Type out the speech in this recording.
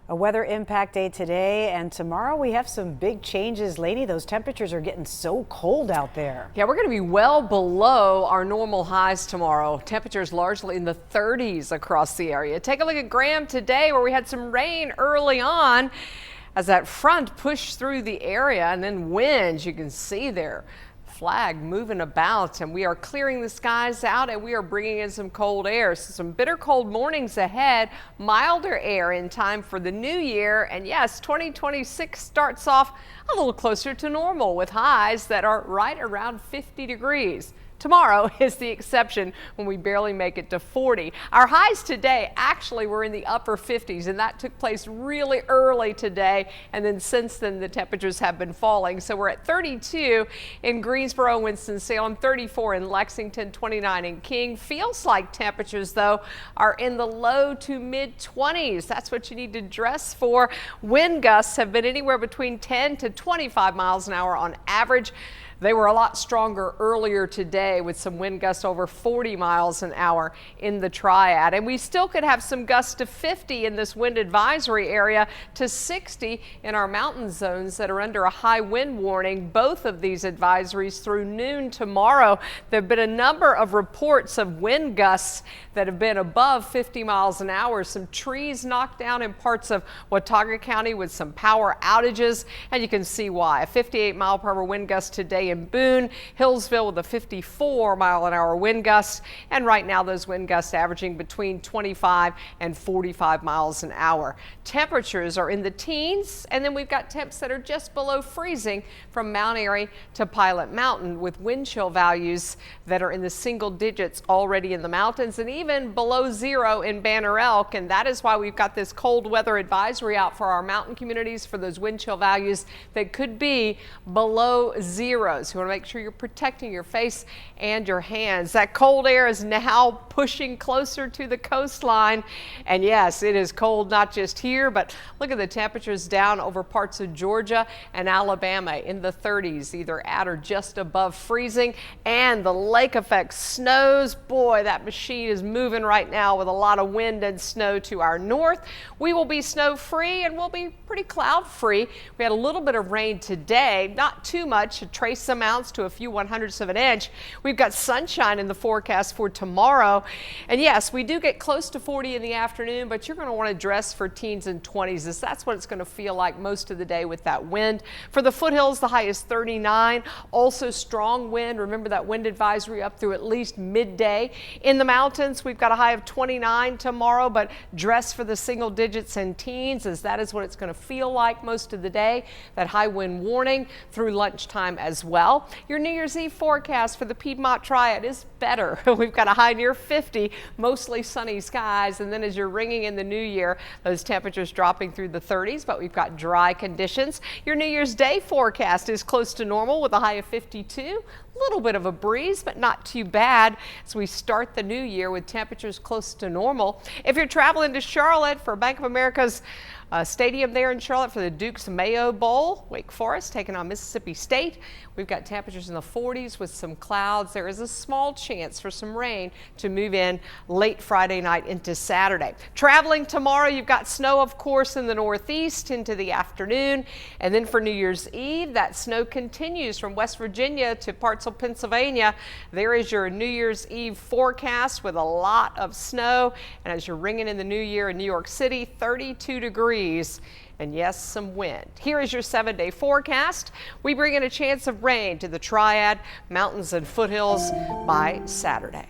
A weather impact day today, and tomorrow we have some big changes. Lady, those temperatures are getting so cold out there. Yeah, we're going to be well below our normal highs tomorrow. Temperatures largely in the 30s across the area. Take a look at Graham today, where we had some rain early on as that front pushed through the area, and then winds, you can see there. Flag moving about, and we are clearing the skies out, and we are bringing in some cold air. So some bitter cold mornings ahead, milder air in time for the new year. And yes, 2026 starts off a little closer to normal with highs that are right around 50 degrees. Tomorrow is the exception when we barely make it to 40. Our highs today actually were in the upper 50s, and that took place really early today. And then since then, the temperatures have been falling. So we're at 32 in Greensboro, Winston-Salem, 34 in Lexington, 29 in King. Feels like temperatures, though, are in the low to mid 20s. That's what you need to dress for. Wind gusts have been anywhere between 10 to 25 miles an hour on average. They were a lot stronger earlier today with some wind gusts over 40 miles an hour in the Triad. And we still could have some gusts to 50 in this wind advisory area, to 60 in our mountain zones that are under a high wind warning. Both of these advisories through noon tomorrow. There have been a number of reports of wind gusts that have been above 50 miles an hour. Some trees knocked down in parts of Watauga County with some power outages, and you can see why. A 58-mile-per-hour wind gust today in Boone, Hillsville with a 54-mile-an-hour wind gust, and right now those wind gusts averaging between 25 and 45 miles an hour. Temperatures are in the teens, and then we've got temps that are just below freezing from Mount Airy to Pilot Mountain, with wind chill values that are in the single digits already in the mountains, and even below zero in Banner Elk. And that is why we've got this cold weather advisory out for our mountain communities for those wind chill values that could be below zero. So you want to make sure you're protecting your face and your hands. That cold air is now pushing closer to the coastline. And yes, it is cold not just here, but look at the temperatures down over parts of Georgia and Alabama in the 30s, either at or just above freezing. And the lake effect snows. Boy, that machine is moving right now with a lot of wind and snow to our north. We will be snow free, and we'll be pretty cloud free. We had a little bit of rain today, not too much, trace amounts to a few 100ths of an inch. We've got sunshine in the forecast for tomorrow. And yes, we do get close to 40 in the afternoon, but you're going to want to dress for teens and 20s, as that's what it's going to feel like most of the day with that wind. For the foothills, the high is 39. Also strong wind. Remember that wind advisory up through at least midday. In the mountains, we've got a high of 29 tomorrow, but dress for the single digits and teens, as that is what it's going to feel like most of the day. That high wind warning through lunchtime as well. Your New Year's Eve forecast for the Piedmont Triad is better. We've got a high near 50, mostly sunny skies, and then as you're ringing in the new year, those temperatures dropping through the 30s, but we've got dry conditions. Your New Year's Day forecast is close to normal with a high of 52. A little bit of a breeze, but not too bad as we start the new year with temperatures close to normal. If you're traveling to Charlotte for Bank of America's stadium there in Charlotte for the Duke's Mayo Bowl, Wake Forest taking on Mississippi State. We've got temperatures in the 40s with some clouds. There is a small chance for some rain to move in late Friday night into Saturday. Traveling tomorrow, you've got snow, of course, in the northeast into the afternoon. And then for New Year's Eve, that snow continues from West Virginia to parts of Pennsylvania. There is your New Year's Eve forecast with a lot of snow. And as you're ringing in the new year in New York City, 32 degrees. And yes, some wind. Here is your 7-day forecast. We bring in a chance of rain to the Triad, mountains and foothills by Saturday.